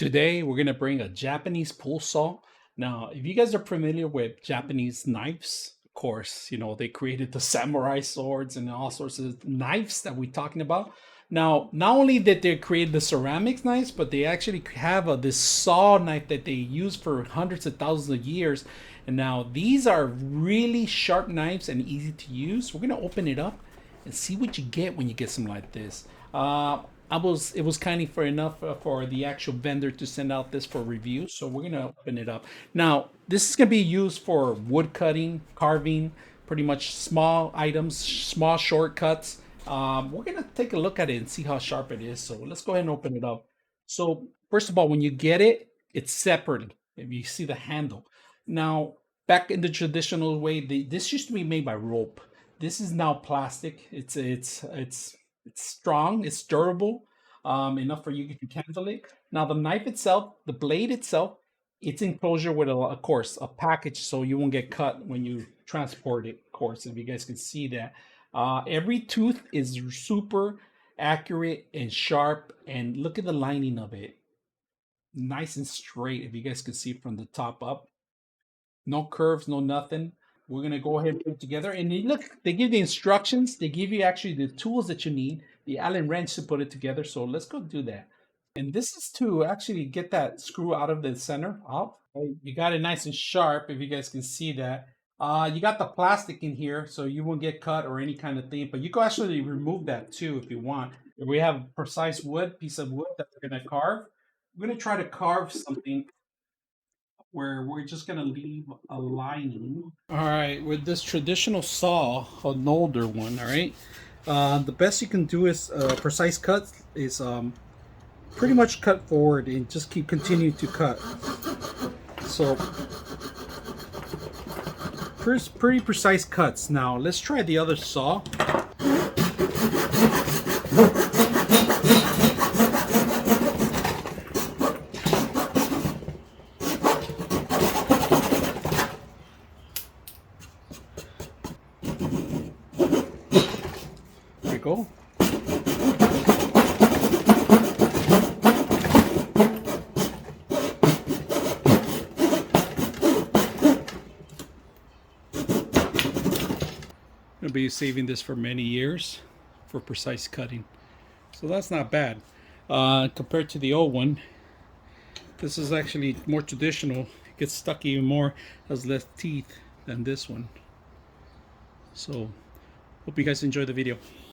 Today we're gonna bring a Japanese pool saw. Now, if you guys are familiar with Japanese knives, of course, you know they created the samurai swords and all sorts of knives that we're talking about. Now, not only did they create the ceramics knives, but they actually have this saw knife that they use for hundreds of thousands of years. And now these are really sharp knives and easy to use. We're gonna open it up and see what you get when you get something like this. It was kind of for enough for the actual vendor to send out this for review, so we're gonna open it up. Now, this is gonna be used for wood cutting, carving, pretty much small items, small shortcuts. We're gonna take a look at it and see how sharp it is. So let's go ahead and open it up. So first of all, when you get it, it's separate. If you see the handle. Now, back in the traditional way, this used to be made by rope. This is now plastic. It's strong. It's durable, enough for you to handle it. Now the knife itself, the blade itself, it's enclosure with of course, a package so you won't get cut when you transport it. Of course, if you guys can see that, every tooth is super accurate and sharp. And look at the lining of it, nice and straight. If you guys can see from the top up, no curves, no nothing. We're gonna go ahead and put it together. And look, they give the instructions. They give you actually the tools that you need, the Allen wrench to put it together. So let's go do that. And this is to actually get that screw out of the center off. Right? You got it nice and sharp, if you guys can see that. You got the plastic in here, so you won't get cut or any kind of thing. But you can actually remove that too if you want. If we have a precise piece of wood that we're gonna carve, we're gonna try to carve something where we're just gonna leave a lining. All right, with this traditional saw, an older one, all right, the best you can do is precise cut is pretty much cut forward and just keep continuing to cut. So pretty precise cuts. Now let's try the other saw. Go. I'll be saving this for many years for precise cutting, so that's not bad compared to the old one. This is actually more traditional. It gets stuck even more, has less teeth than this one. So hope you guys enjoy the video.